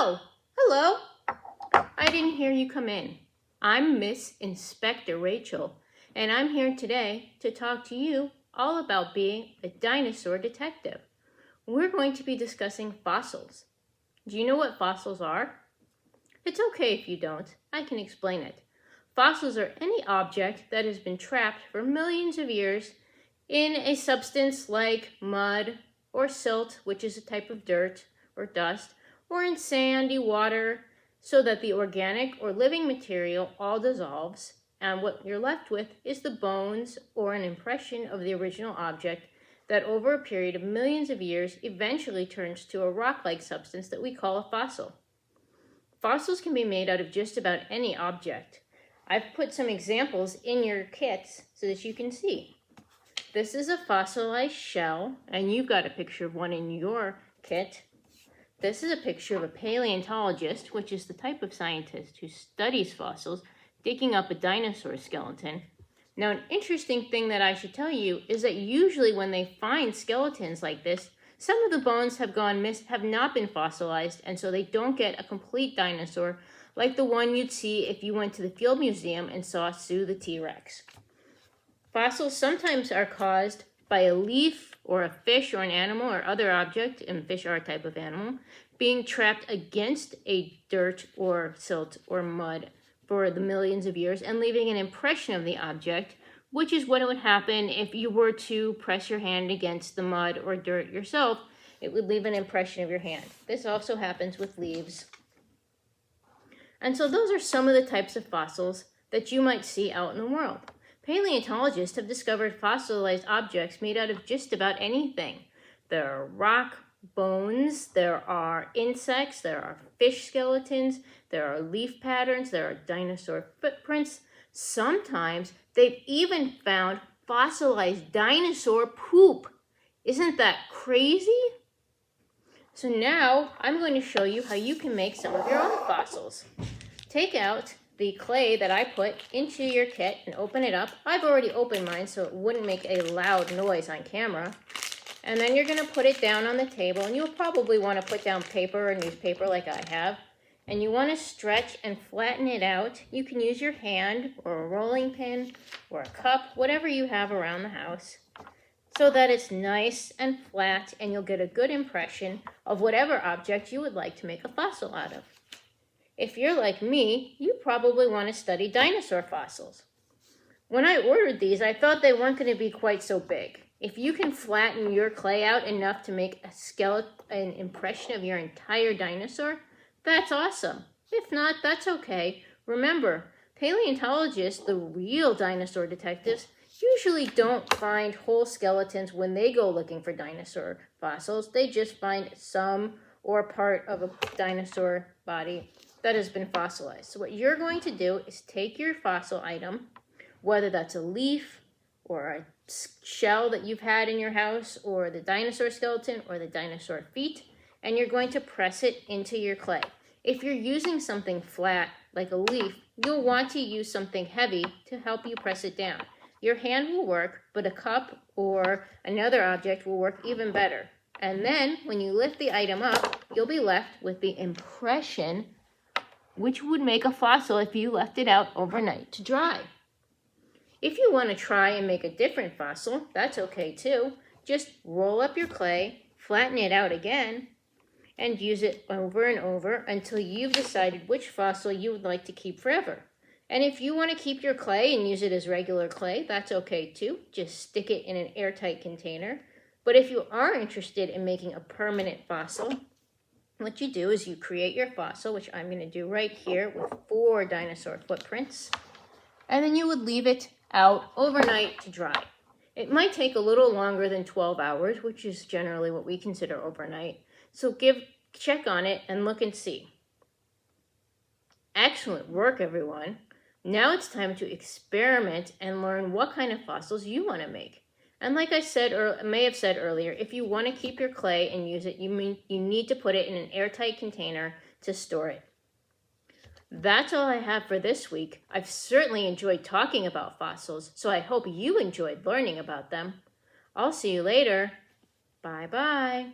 Oh, hello. I didn't hear you come in. I'm Miss Inspector Rachel, and I'm here today to talk to you all about being a dinosaur detective. We're going to be discussing fossils. Do you know what fossils are? It's okay if you don't. I can explain it. Fossils are any object that has been trapped for millions of years in a substance like mud or silt, which is a type of dirt or dust, or in sandy water, so that the organic or living material all dissolves, and what you're left with is the bones or an impression of the original object that over a period of millions of years eventually turns to a rock-like substance that we call a fossil. Fossils can be made out of just about any object. I've put some examples in your kits so that you can see. This is a fossilized shell, and you've got a picture of one in your kit. This is a picture of a paleontologist, which is the type of scientist who studies fossils, digging up a dinosaur skeleton. Now, an interesting thing that I should tell you is that usually when they find skeletons like this, some of the bones have not been fossilized, and so they don't get a complete dinosaur like the one you'd see if you went to the Field Museum and saw Sue the T-Rex. Fossils sometimes are caused by a leaf or a fish or an animal or other object, and fish are a type of animal, being trapped against a dirt or silt or mud for the millions of years and leaving an impression of the object, which is what would happen if you were to press your hand against the mud or dirt yourself. It would leave an impression of your hand. This also happens with leaves. And so those are some of the types of fossils that you might see out in the world. Paleontologists have discovered fossilized objects made out of just about anything. There are rock bones, there are insects, there are fish skeletons, there are leaf patterns, there are dinosaur footprints. Sometimes they've even found fossilized dinosaur poop. Isn't that crazy? So now I'm going to show you how you can make some of your own fossils. Take out the clay that I put into your kit and open it up. I've already opened mine so it wouldn't make a loud noise on camera. And then you're going to put it down on the table, and you'll probably want to put down paper or newspaper like I have. And you want to stretch and flatten it out. You can use your hand or a rolling pin or a cup, whatever you have around the house, so that it's nice and flat and you'll get a good impression of whatever object you would like to make a fossil out of. If you're like me, you probably want to study dinosaur fossils. When I ordered these, I thought they weren't going to be quite so big. If you can flatten your clay out enough to make an impression of your entire dinosaur, that's awesome. If not, that's okay. Remember, paleontologists, the real dinosaur detectives, usually don't find whole skeletons when they go looking for dinosaur fossils. They just find some or part of a dinosaur body that has been fossilized. So what you're going to do is take your fossil item, whether that's a leaf or a shell that you've had in your house or the dinosaur skeleton or the dinosaur feet, and you're going to press it into your clay. If you're using something flat like a leaf, you'll want to use something heavy to help you press it down. Your hand will work, but a cup or another object will work even better. And then when you lift the item up, you'll be left with the impression, which would make a fossil if you left it out overnight to dry. If you want to try and make a different fossil, that's okay too. Just roll up your clay, flatten it out again, and use it over and over until you've decided which fossil you would like to keep forever. And if you want to keep your clay and use it as regular clay, that's okay too. Just stick it in an airtight container. But if you are interested in making a permanent fossil, what you do is you create your fossil, which I'm going to do right here with 4 dinosaur footprints, and then you would leave it out overnight to dry. It might take a little longer than 12 hours, which is generally what we consider overnight. So check on it and look and see. Excellent work, everyone. Now it's time to experiment and learn what kind of fossils you want to make. And like I said, or may have said earlier, if you want to keep your clay and use it, you need to put it in an airtight container to store it. That's all I have for this week. I've certainly enjoyed talking about fossils, so I hope you enjoyed learning about them. I'll see you later. Bye-bye.